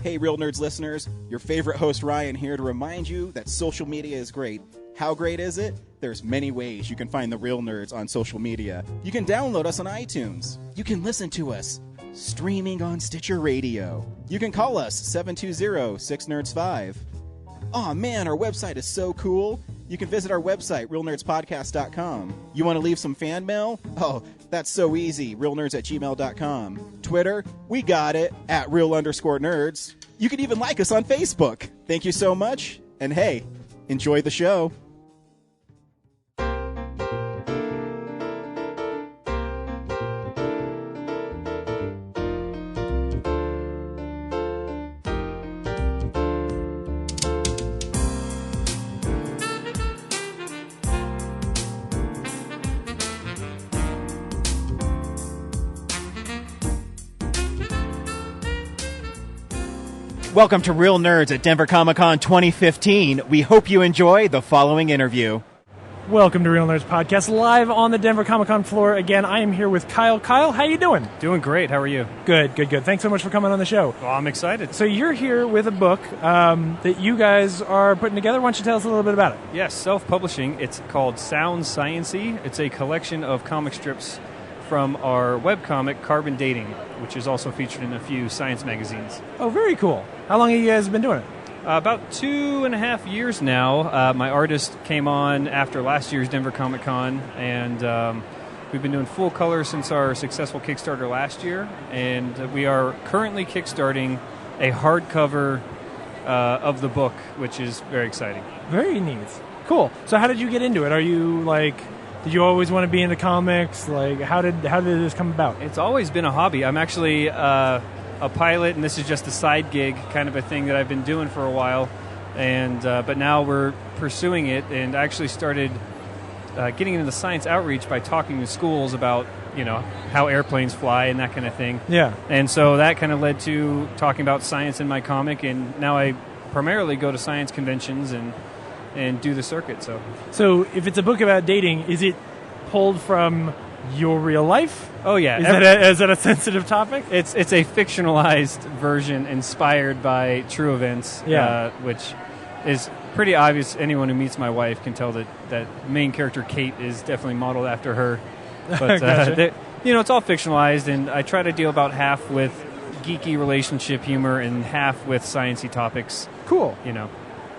Hey, Real Nerds listeners, your favorite host Ryan here to remind you that social media is great. How great is it? There's many ways you can find the Real Nerds on social media. You can download us on iTunes. You can listen to us streaming on Stitcher Radio. You can call us 720-6nerds5. Aw man, our website is so cool. You can visit our website, realnerdspodcast.com. You want to leave some fan mail? Oh, that's so easy, realnerds@gmail.com. Twitter, we got it, @real_nerds. You can even like us on Facebook. Thank you so much, and hey, enjoy the show. Welcome to Real Nerds at Denver Comic-Con 2015. We hope you enjoy the following interview. Welcome to Real Nerds Podcast, live on the Denver Comic-Con floor. Again, I am here with Kyle. Kyle, how you doing? Doing great. How are you? Good. Thanks so much for coming on the show. Well, I'm excited. So you're here with a book that you guys are putting together. Why don't you tell us a little bit about it? Yes, self-publishing. It's called Sound Science-y. It's a collection of comic strips from our webcomic, Carbon Dating, which is also featured in a few science magazines. Oh, very cool. How long have you guys been doing it? About 2.5 years now. My artist came on after last year's Denver Comic-Con, and we've been doing full color since our successful Kickstarter last year, and we are currently kickstarting a hardcover of the book, which is very exciting. Very neat. Cool. So how did you get into it? Are you did you always want to be into comics? How did this come about? It's always been a hobby. I'm actually a pilot, and this is just a side gig, kind of a thing that I've been doing for a while. And but now we're pursuing it, and I actually started getting into the science outreach by talking to schools about how airplanes fly and that kind of thing. Yeah. And so that kind of led to talking about science in my comic, and now I primarily go to science conventions and do the circuit. So if it's a book about dating, is it pulled from your real life? Oh yeah. Is that a sensitive topic? It's a fictionalized version inspired by true events, which is pretty obvious. Anyone who meets my wife can tell that main character Kate is definitely modeled after her. But gotcha. it's all fictionalized, and I try to deal about half with geeky relationship humor and half with sciencey topics. Cool.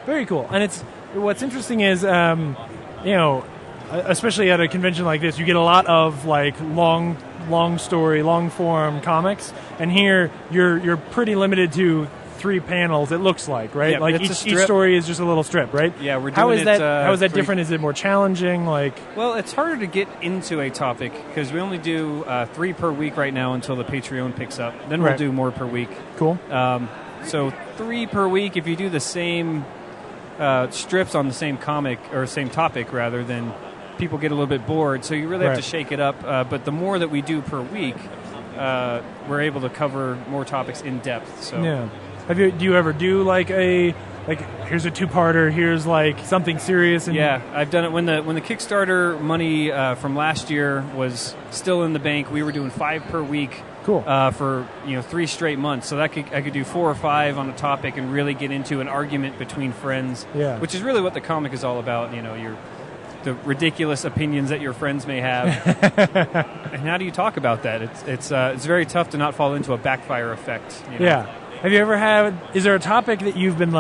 Very cool. And what's interesting is, especially at a convention like this, you get a lot of long story, long form comics, and here you're pretty limited to 3 panels. It looks like, right? Yeah, each story is just a little strip, right? Yeah, we're doing How is it, that? How is that 3 different? Is it more challenging? Well, it's harder to get into a topic because we only do 3 per week right now until the Patreon picks up. Then we'll do more per week. Cool. So 3 per week. If you do the same strips on the same comic or same topic, rather, then people get a little bit bored. So you really have to shake it up. But the more that we do per week, we're able to cover more topics in depth. So yeah. Do you ever do here's a 2-parter, here's something serious? Yeah, I've done it when the Kickstarter money from last year was still in the bank. We were doing 5 per week. Cool. For 3 straight months, so I could do 4 or 5 on a topic and really get into an argument between friends. Yeah. Which is really what the comic is all about. The ridiculous opinions that your friends may have, and how do you talk about that? It's very tough to not fall into a backfire effect. Yeah. Have you ever is there a topic that you've been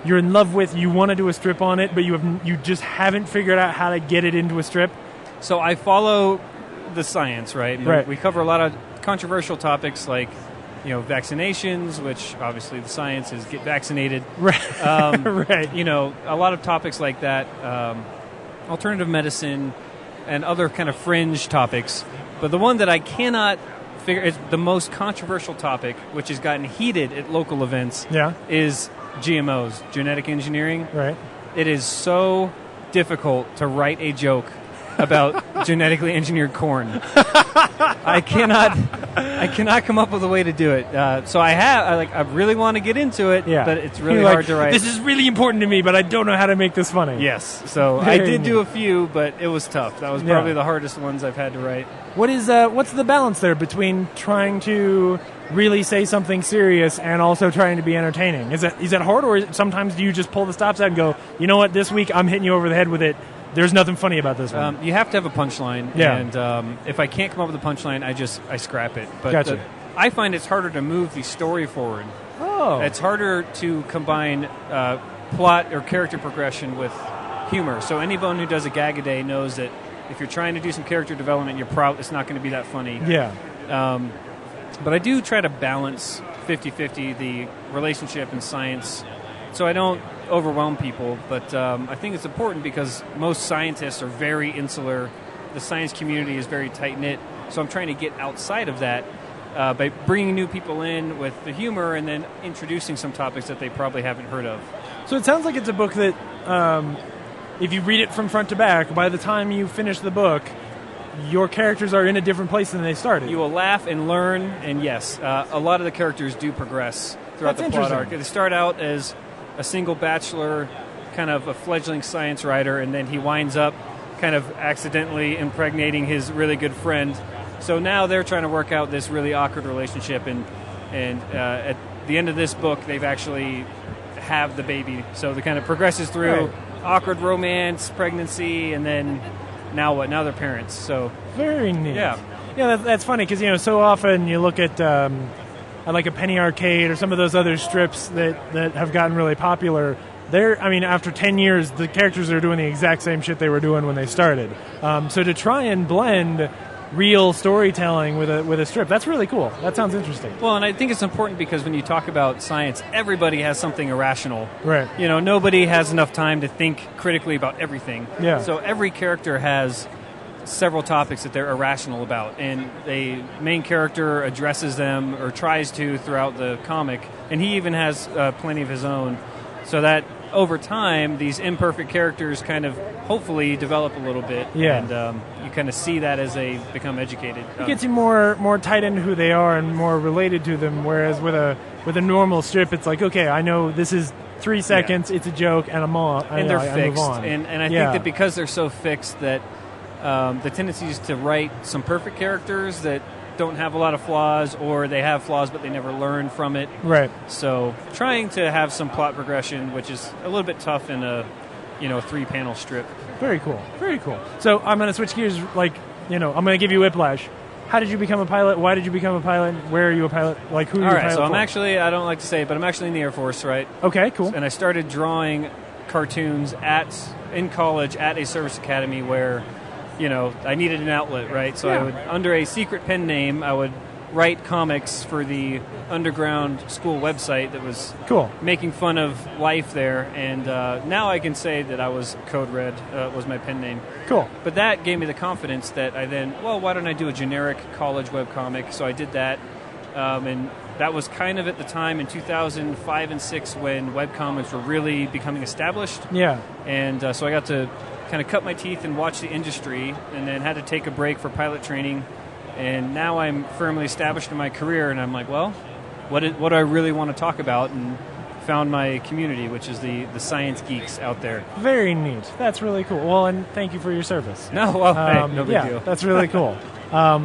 you're in love with, you want to do a strip on it, but you just haven't figured out how to get it into a strip? So I follow the science, right? Right. We cover a lot of controversial topics like vaccinations, which obviously the science is get vaccinated. Right. Right. A lot of topics like that, alternative medicine, and other kind of fringe topics. But the one that I cannot figure is the most controversial topic, which has gotten heated at local events, is GMOs, genetic engineering. Right. It is so difficult to write a joke about genetically engineered corn. I cannot come up with a way to do it. So I really want to get into it, but it's really hard to write. This is really important to me, but I don't know how to make this funny. Yes. So I did do a few, but it was tough. That was probably the hardest ones I've had to write. What's the balance there between trying to really say something serious and also trying to be entertaining? Is that hard, or sometimes do you just pull the stops out and go, you know what, this week I'm hitting you over the head with it. There's nothing funny about this one. You have to have a punchline, and if I can't come up with a punchline, I scrap it. But gotcha. I find it's harder to move the story forward. Oh. It's harder to combine plot or character progression with humor. So anyone who does a gag a day knows that if you're trying to do some character development, it's not going to be that funny. Yeah. But I do try to balance 50-50 the relationship and science, so I don't overwhelm people. But I think it's important because most scientists are very insular. The science community is very tight-knit, so I'm trying to get outside of that by bringing new people in with the humor and then introducing some topics that they probably haven't heard of. So it sounds like it's a book that if you read it from front to back, by the time you finish the book, your characters are in a different place than they started. You will laugh and learn, and yes, a lot of the characters do progress throughout the plot arc. They start out as a single bachelor, kind of a fledgling science writer, and then he winds up kind of accidentally impregnating his really good friend. So now they're trying to work out this really awkward relationship, and at the end of this book, they've actually have the baby. So it kind of progresses through awkward romance, pregnancy, and then now what? Now they're parents. So very neat. Yeah, that's funny because so often you look at like a Penny Arcade or some of those other strips that have gotten really popular. After 10 years, the characters are doing the exact same shit they were doing when they started. So to try and blend real storytelling with a strip, that's really cool. That sounds interesting. Well, and I think it's important because when you talk about science, everybody has something irrational. Right. Nobody has enough time to think critically about everything. Yeah. So every character has several topics that they're irrational about, and the main character addresses them or tries to throughout the comic, and he even has plenty of his own, so that over time these imperfect characters kind of hopefully develop a little bit, and you kind of see that as they become educated. It gets you more tight into who they are and more related to them, whereas with a normal strip it's like, okay, I know this is 3 seconds, it's a joke, and they're fixed. I move on. And I think that because they're so fixed that the tendency is to write some perfect characters that don't have a lot of flaws, or they have flaws but they never learn from it. Right. So trying to have some plot progression, which is a little bit tough in a 3-panel strip. Very cool. Very cool. So I'm going to switch gears. I'm going to give you whiplash. How did you become a pilot? Why did you become a pilot? Where are you a pilot? Who are you a pilot for? So I'm actually, I don't like to say it, but I'm actually in the Air Force, right? Okay, cool. And I started drawing cartoons in college at a service academy where I needed an outlet, right? So I would, under a secret pen name, I would write comics for the underground school website that was making fun of life there. And now I can say that I was Code Red, was my pen name. Cool. But that gave me the confidence that I then, why don't I do a generic college webcomic? So I did that. And that was kind of at the time in 2005 and 6 when webcomics were really becoming established. Yeah. And so I got to kind of cut my teeth and watch the industry, and then had to take a break for pilot training. And now I'm firmly established in my career, and I'm like, what do I really want to talk about? And found my community, which is the science geeks out there. Very neat. That's really cool. Well, and thank you for your service. No, no big deal. That's really cool.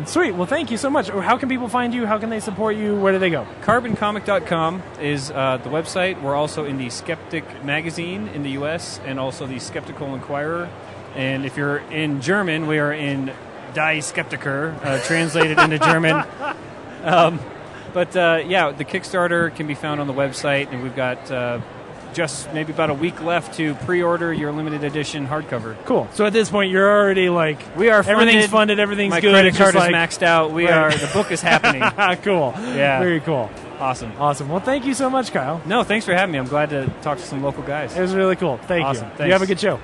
Sweet. Well, thank you so much. How can people find you? How can they support you? Where do they go? Carboncomic.com is the website. We're also in the Skeptic magazine in the U.S. and also the Skeptical Inquirer. And if you're in German, we are in Die Skeptiker, translated into German. But the Kickstarter can be found on the website, and we've got just maybe about a week left to pre-order your limited edition hardcover. Cool. So at this point, you're already we are funded. Everything's funded, everything's my good. My credit card is like, maxed out. The book is happening. Cool. Yeah. Very cool. Awesome. Well, thank you so much, Kyle. No, thanks for having me. I'm glad to talk to some local guys. It was really cool. Thank you. Thanks. You have a good show.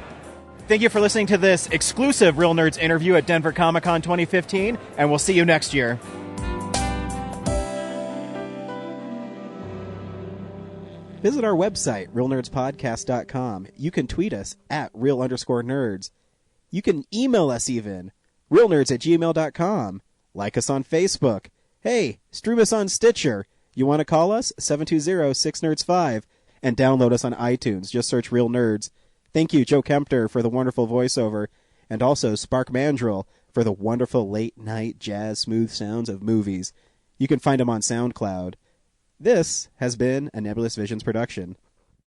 Thank you for listening to this exclusive Real Nerds interview at Denver Comic-Con 2015, and we'll see you next year. Visit our website, realnerdspodcast.com. You can tweet us at real_nerds. You can email us even, realnerds@gmail.com. Like us on Facebook. Hey, stream us on Stitcher. You want to call us? 720-6nerds5. And download us on iTunes. Just search Real Nerds. Thank you, Joe Kempter, for the wonderful voiceover. And also Spark Mandrill for the wonderful late-night jazz smooth sounds of movies. You can find him on SoundCloud. This has been a Nebulous Visions production.